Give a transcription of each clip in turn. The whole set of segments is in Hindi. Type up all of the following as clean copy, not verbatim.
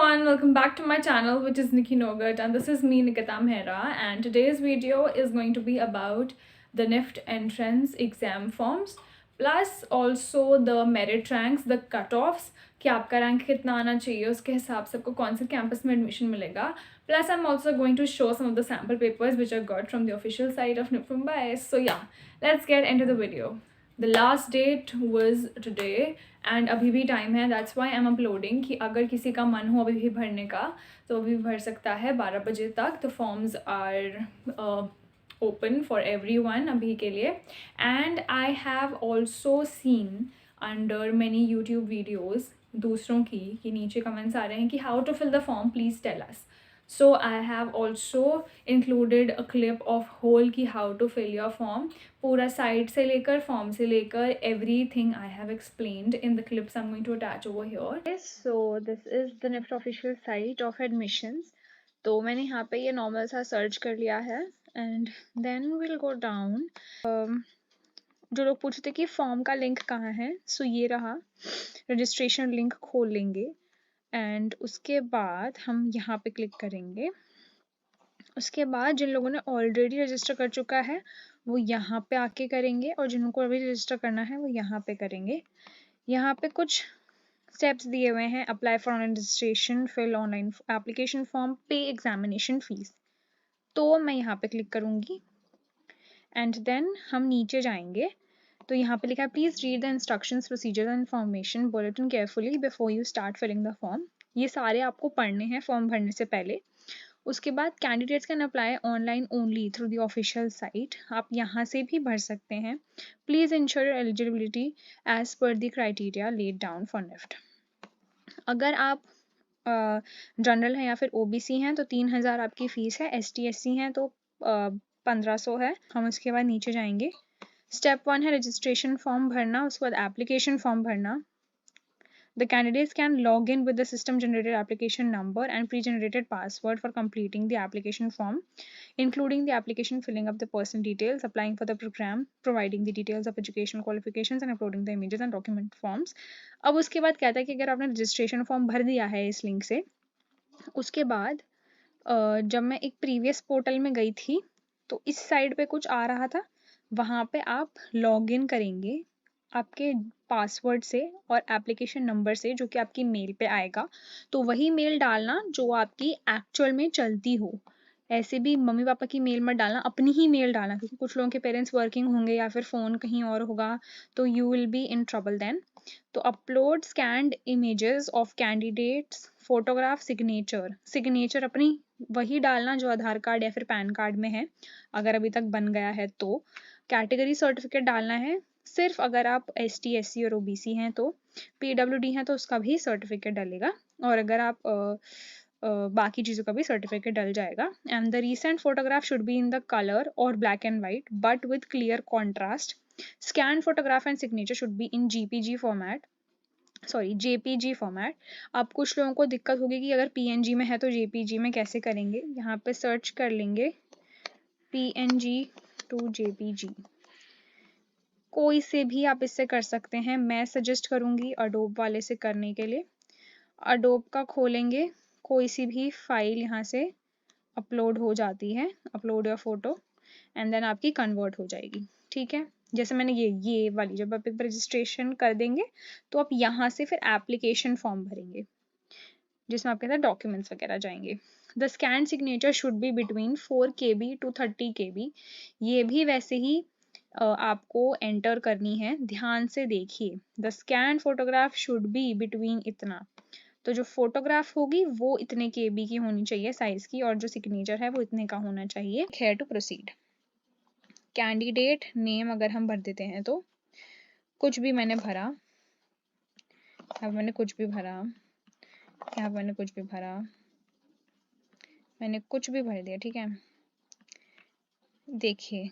everyone, welcome back to my channel, which is Nikki Nogat, and this is me, Nikita Mehra, and today's video is going to be about the NIFT entrance exam forms, plus also the merit ranks, the cutoffs, कि आपका रैंक कितना आना चाहिए, उसके हिसाब से आपको कौन से कैंपस में एडमिशन मिलेगा. Plus I'm also going to show some of the sample papers which I got from the official site of NIFT Mumbai. So yeah, let's get into the video. The last date was today and अभी भी टाइम है. That's why I am uploading कि अगर किसी का मन हो अभी भी भरने का तो अभी भर सकता है 12 बजे तक. The forms are open for everyone अभी के लिए. And I have also seen under many YouTube videos दूसरों की कि नीचे कमेंट्स आ रहे हैं कि how to fill the form, please tell us. So I have also included a clip of whole की how to fill your form. पूरा site से लेकर form से लेकर everything I have explained in the clips I'm going to attach over here. Yes, so this is the NIFT official site of admissions. तो मैंने यहाँ पे ये normal सा search कर लिया है and then we'll go down. जो लोग पूछते थे कि फॉर्म का लिंक कहाँ है, सो ये रहा. रजिस्ट्रेशन लिंक खोल लेंगे एंड उसके बाद हम यहाँ पे क्लिक करेंगे. उसके बाद जिन लोगों ने ऑलरेडी रजिस्टर कर चुका है वो यहाँ पे आके करेंगे और जिनको अभी रजिस्टर करना है वो यहाँ पे करेंगे. यहाँ पे कुछ स्टेप्स दिए हुए हैं. Apply for online registration, fill online application form, pay examination fees. तो मैं यहाँ पे क्लिक करूँगी एंड देन हम नीचे जाएंगे तो यहाँ पे लिखा है please read the instructions, procedure and information bulletin carefully before you start filling the form. ये सारे आपको पढ़ने हैं फॉर्म भरने से पहले. उसके बाद candidates can apply online only through the official site. आप यहाँ से भी भर सकते हैं. Please ensure your eligibility as per the criteria laid down for NIFT. अगर आप जनरल हैं या फिर ओबीसी हैं तो 3,000 आपकी फीस है. एसटी एससी हैं तो 1,500 है. हम उसके बाद नीचे जाएंगे. स्टेप 1 है रजिस्ट्रेशन फॉर्म भरना. उसके बाद एप्लीकेशन फॉर्म भरना. The candidates can log in with the system generated application number and pre-generated password for completing the application form, including the application, filling up the personal details, applying for the program, providing the details of educational qualifications and uploading the images and document forms. अब उसके बाद कहता है कि अगर आपने रजिस्ट्रेशन फॉर्म भर दिया है इस लिंक से, उसके बाद जब मैं एक प्रीवियस पोर्टल में गई थी तो इस साइड पे कुछ आ रहा था. वहाँ पे आप लॉग इन करेंगे आपके पासवर्ड से और एप्लीकेशन नंबर से जो कि आपकी मेल पे आएगा. तो वही मेल डालना जो आपकी एक्चुअल में चलती हो. ऐसे भी मम्मी पापा की मेल मत डालना, अपनी ही मेल डालना, क्योंकि कुछ लोगों के पेरेंट्स वर्किंग होंगे या फिर फ़ोन कहीं और होगा तो you will be in trouble then. तो upload scanned images of candidates, photograph, signature अपनी वही डालना जो आधार कार्ड या फिर पैन कार्ड में है अगर अभी तक बन गया है तो. कैटेगरी सर्टिफिकेट डालना है सिर्फ अगर आप एसटी एससी और ओबीसी हैं तो. पीडब्ल्यूडी हैं तो उसका भी सर्टिफिकेट डलेगा और अगर आप बाकी चीज़ों का भी सर्टिफिकेट डल जाएगा. And the recent photograph should be in the colour और black and white but with clear contrast. Scan photograph and signature should be in JPG format. अब कुछ लोगों को दिक्कत होगी कि अगर पीएनजी में है तो जेपीजी में कैसे करेंगे. यहाँ पे सर्च कर लेंगे पीएनजी टू जेपीजी. कोई से भी आप इससे कर सकते हैं. मैं सजेस्ट करूँगी अडोब वाले से करने के लिए. अडोब का खोलेंगे, कोई सी भी फाइल यहाँ से अपलोड हो जाती है. Upload your photo and then आपकी कन्वर्ट हो जाएगी. ठीक है, जैसे मैंने ये वाली जब आप रजिस्ट्रेशन कर देंगे तो आप यहाँ से फिर एप्लीकेशन फॉर्म भरेंगे जिसमें आपके साथ डॉक्यूमेंट्स वगैरह जाएंगे. The scan signature should be between 4 KB to 30 KB. ये भी वैसे ही आपको एंटर करनी है. ध्यान से देखिए. The scan photograph should be between इतना. तो जो फोटोग्राफ होगी वो इतने KB की होनी चाहिए साइज की और जो सिग्नेचर है वो इतने का होना चाहिए. Here to proceed. Candidate name अगर हम भर देते हैं तो कुछ भी मैंने भरा. मैंने कुछ भी भरा. मैंने कुछ भी भर दिया. ठीक है, देखिए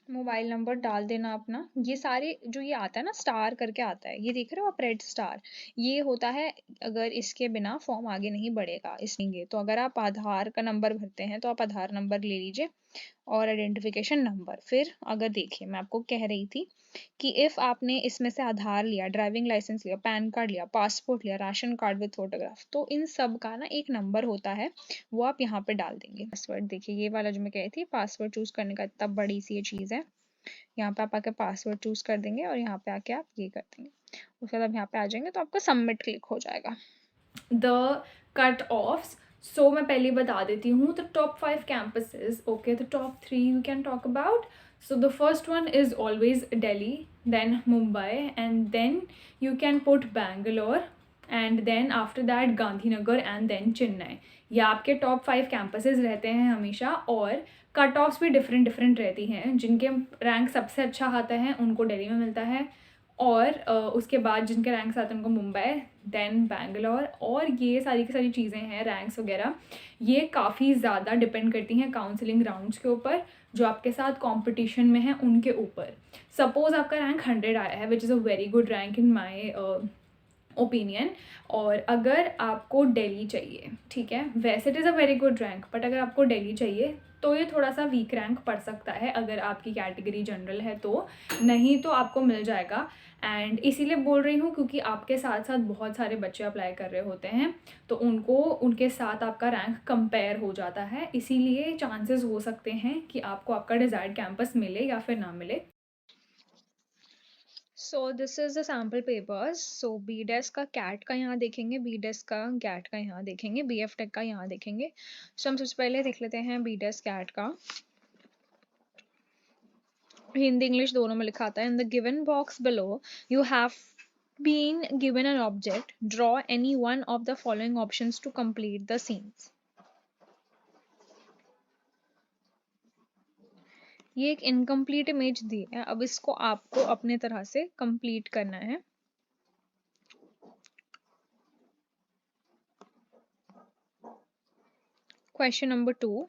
मोबाइल नंबर डाल देना अपना. ये सारे जो ये आता है ना स्टार करके आता है, ये देख रहे हो आप रेड स्टार, ये होता है अगर इसके बिना फॉर्म आगे नहीं बढ़ेगा. इसलिए तो अगर आप आधार का नंबर भरते हैं तो आप आधार नंबर ले लीजिए और आइडेंटिफिकेशन नंबर। फिर अगर देखिए मैं आपको कह रही थी कि इफ़ आपने इसमें से आधार लिया, ड्राइविंग लाइसेंस लिया, पैन कार्ड लिया, पासपोर्ट लिया, राशन कार्ड विद फोटोग्राफ, तो इन सब का ना एक नंबर होता है, वो आप यहाँ पे डाल देंगे। पासवर्ड देखिए ये वाला जो मैं कह रही थी, पासवर्ड चूज करने का इतना बड़ी सी ये चीज़ है। यहाँ पे आप आके पासवर्ड चूज कर देंगे और यहाँ पे आके आप ये कर देंगे। उसके बाद आप यहाँ पे आ जाएंगे तो आपका सबमिट क्लिक हो जाएगा। द कट ऑफ्स, सो मैं पहले बता देती हूँ the top 5 campuses. Okay, the top 3 we can talk about. So the first one is always Delhi, then Mumbai, and then you can put Bangalore, and then after that Gandhinagar, and then Chennai. ये आपके टॉप 5 कैंपसेस रहते हैं हमेशा, और कट ऑफ्स भी डिफरेंट डिफरेंट रहती हैं. जिनके रैंक सबसे अच्छा आता है उनको दिल्ली में मिलता है, और उसके बाद जिनके रैंक्स आते हैं उनको मुंबई, देन बैंगलोर. और ये सारी की सारी चीज़ें हैं, रैंक्स वगैरह, ये काफ़ी ज़्यादा डिपेंड करती हैं काउंसलिंग राउंड्स के ऊपर, जो आपके साथ कंपटीशन में है उनके ऊपर. सपोज़ आपका रैंक 100 आया है, which is a very good rank in my opinion, और अगर आपको दिल्ली चाहिए, ठीक है, वैसे it is a very good rank, but अगर आपको दिल्ली चाहिए तो ये थोड़ा सा वीक रैंक पड़ सकता है अगर आपकी कैटेगरी जनरल है तो, नहीं तो आपको मिल जाएगा. एंड इसीलिए बोल रही हूँ क्योंकि आपके साथ साथ बहुत सारे बच्चे अप्लाई कर रहे होते हैं, तो उनको उनके साथ आपका रैंक कंपेयर हो जाता है, इसीलिए चांसेस हो सकते हैं कि आपको आपका डिज़ायर्ड कैंपस मिले या फिर ना मिले. So this is the sample papers. So B desk का कैट का यहाँ देखेंगे, बी डेस्क का गैट का यहाँ देखेंगे, बी एफ टेक का यहाँ देखेंगे. सो हम सबसे पहले देख लेते हैं बी डेस्क कैट का. हिंदी इंग्लिश दोनों में लिखा आता है. In the given box below you have been given an object. Draw any one of the following options to complete the scenes. ये एक इनकम्प्लीट इमेज दी है, अब इसको आपको अपने तरह से कंप्लीट करना है. Question number 2.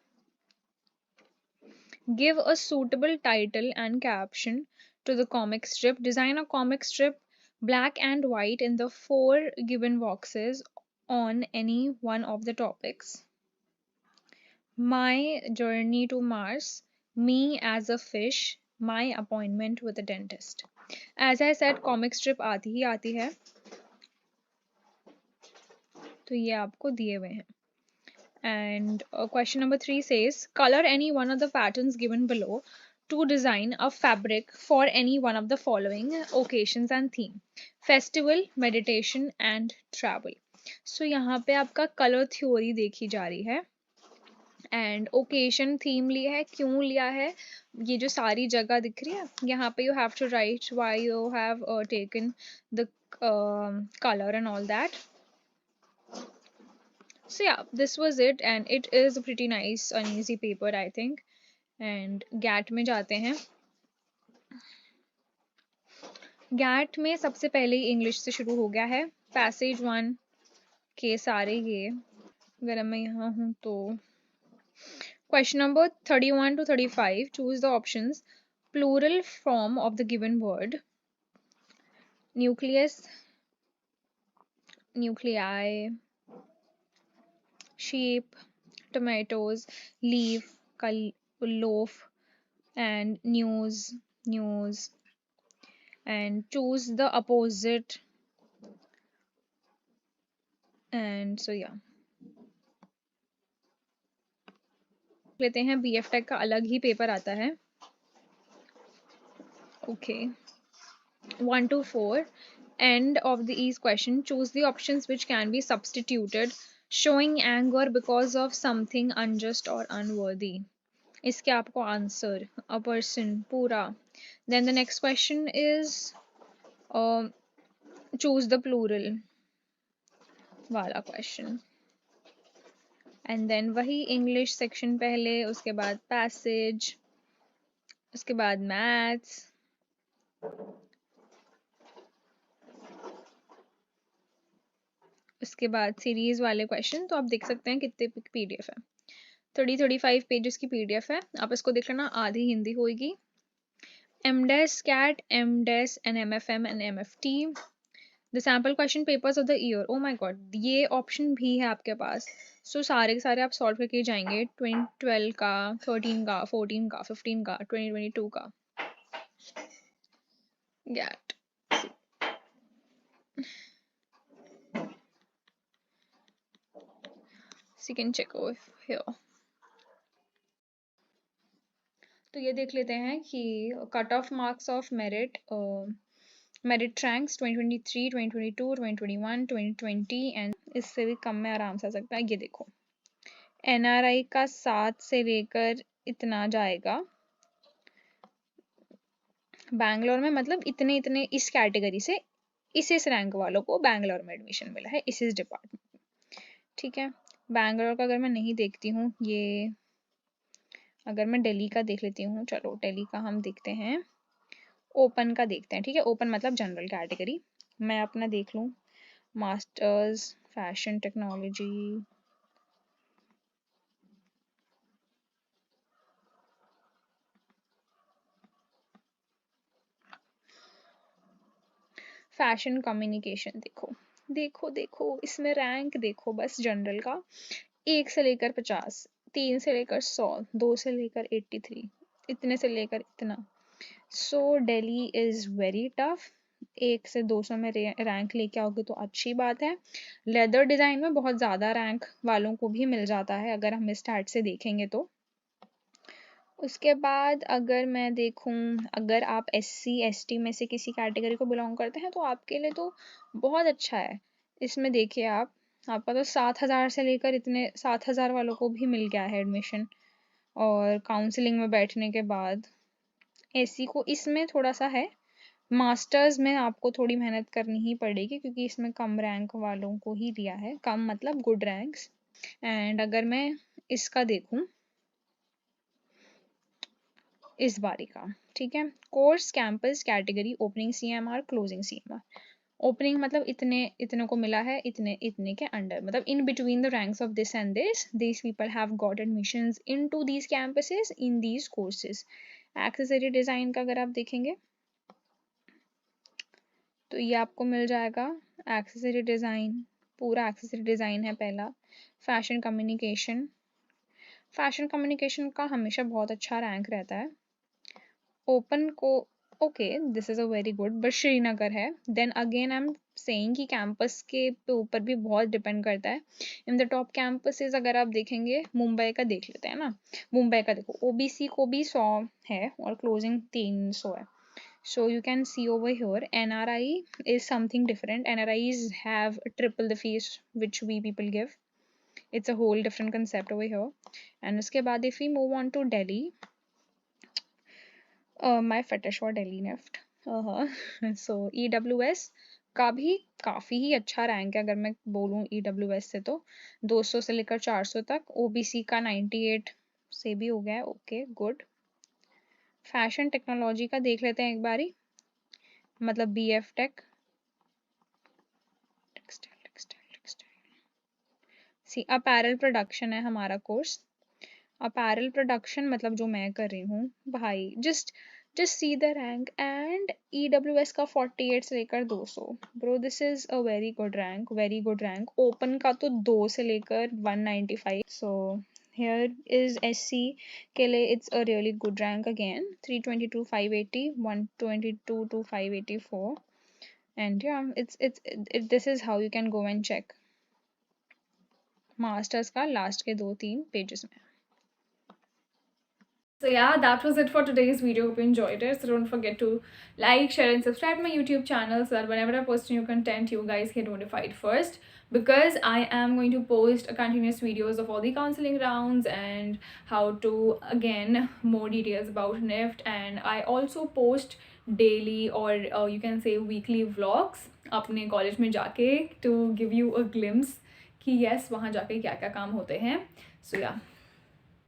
Give a suitable title and caption to the comic strip. Design a comic strip black and white in the 4 given boxes on any one of the topics. My journey to Mars, me as a fish, my appointment with a dentist. As I said, comic strip आती ही आती है, तो ये आपको दिए हुए हैं. And question number 3 says, color any one of the patterns given below to design a fabric for any one of the following occasions and theme: festival, meditation and travel. So यहाँ पे आपका color theory देखी जा रही है, एंड ओकेजन थीम लिया है. क्यों लिया है? ये जो सारी जगह दिख रही है यहाँ पे, you have to write why you have taken the colour and all that. So yeah, this was it, and it is a pretty nice and easy paper, I think. And GAT में जाते हैं. GAT में सबसे पहले इंग्लिश से शुरू हो गया है. पैसेज 1 के सारे ये, अगर मैं यहाँ हूँ तो question number 31 to 35, choose the options. Plural form of the given word: nucleus, nuclei, sheep, tomatoes, leaf, loaf, and news, news. And choose the opposite. And so yeah, लेते हैं. BF Tech का अलग ही पेपर आता है. Okay, 1 to 4. End of the ease question. Choose the options which can be substituted. Showing anger because of something unjust or unworthy. इसके आपको आंसर a person पूरा. Then the next question is choose the plural वाला question. And then वही इंग्लिश सेक्शन पहले, उसके बाद पैसेज, उसके बाद मैथ्स, उसके बाद सीरीज वाले क्वेश्चन. तो आप देख सकते हैं कितने पीडीएफ है. 35 पेजेस की पीडीएफ है. आप इसको देख लेना, आधी हिंदी होगी. MDes CAT, MDes and MFM and MFT. The sample question papers of the year, oh my god, ये ऑप्शन भी है आपके पास। सो सारे के सारे आप सॉल्व करके जाएंगे। 2012 का, 13 का, 14 का, 15 का, 2022 का। Get see can check here. तो ये देख लेते हैं कि cut marks of merit, merit ranks 2023, 2022, 2021, 2020 and इससे भी कम में आराम से आ सकता है। ये देखो, एनआरआई का 7 से लेकर इतना जाएगा बैंगलोर में, मतलब इतने इतने इस कैटेगरी से इस रैंक वालों को बैंगलोर में एडमिशन मिला है, इस डिपार्टमेंट। ठीक है, बैंगलोर का अगर मैं नहीं देखती हूँ, ये अगर मैं दिल्ली का देख लेती हूँ, चलो दिल्ली का हम देखते हैं, ओपन का देखते हैं। ठीक है, ओपन मतलब जनरल कैटेगरी। मैं अपना देख लूँ, masters fashion technology, fashion communication, देखो देखो देखो, इसमें रैंक देखो बस जनरल का 1 से लेकर 50, 3 से लेकर 100, 2 से लेकर 83, इतने से लेकर इतना। सो दिल्ली इज़ वेरी टफ। 1 से 200 में रैंक लेके आओगे तो अच्छी बात है। लेदर डिज़ाइन में बहुत ज़्यादा रैंक वालों को भी मिल जाता है अगर हम स्टार्ट से देखेंगे तो। उसके बाद अगर मैं देखूं, अगर आप SC ST में से किसी कैटेगरी को बिलोंग करते हैं तो आपके लिए तो बहुत अच्छा है। इसमें देखिए आपका तो 7,000 से लेकर इतने 7,000 वालों को भी मिल गया है एडमिशन, और काउंसलिंग में बैठने के बाद। SC को इसमें थोड़ा सा है, मास्टर्स में आपको थोड़ी मेहनत करनी ही पड़ेगी क्योंकि इसमें कम रैंक वालों को ही लिया है, कम मतलब गुड रैंक्स। एंड अगर मैं इसका देखूं, इस बारी का, ठीक है, course campus category, opening CMR, closing CMR। Opening मतलब इतने इतने को मिला है, इतने इतने के अंडर, मतलब in between the ranks of this and this, these people have got admissions into these campuses in these courses। Accessory design का अगर आप देखेंगे तो ये आपको मिल जाएगा, एक्सेसरी डिजाइन, पूरा एक्सेसरी डिजाइन है पहला। फैशन कम्युनिकेशन, फैशन कम्युनिकेशन का हमेशा बहुत अच्छा रैंक रहता है। ओपन को okay, this is a very good, but Srinagar है। Then again I am saying कि कैंपस के ऊपर भी बहुत डिपेंड करता है। इन द टॉप कैंपसेस अगर आप देखेंगे, मुंबई का देख लेते हैं ना, मुंबई का देखो, OBC को भी 100 है और क्लोजिंग 300 है। So you can see over here, NRI is something different. NRIs have triple the fees which we people give. It's a whole different concept over here. And उसके बाद if we move on to Delhi, my fetish for Delhi NIFT. So EWS का भी काफ़ी ही अच्छा रैंक है अगर मैं बोलूँ EWS से, तो 200 से लेकर 400 तक। OBC का 98 से भी हो गया है, ओके गुड। फैशन टेक्नोलॉजी का देख लेते हैं एक बारी, मतलब BF टेक, टेक्सटाइल। सी अपैरल प्रोडक्शन है हमारा कोर्स। अपैरल प्रोडक्शन मतलब जो मैं कर रही हूँ भाई, just see the rank, and EWS का 48 से लेकर 200, bro this is a very good rank, very good rank. Open का तो 2 से लेकर 195। सो here is SC के लिए it's a really good rank again, 320 to 580, 122 to 584, and yeah, this is how you can go and check masters का लास्ट के 2-3 पेजेस में। So yeah, that was it for today's video. Hope you enjoyed it. So don't forget to like, share and subscribe to my YouTube channel so that whenever I post new content, you guys get notified first, because I am going to post continuous videos of all the counseling rounds and how to, again, more details about NIFT, and I also post daily or you can say weekly vlogs अपने कॉलेज में जाके to give you a glimpse कि yes वहाँ जाके क्या क्या काम होते हैं. So yeah.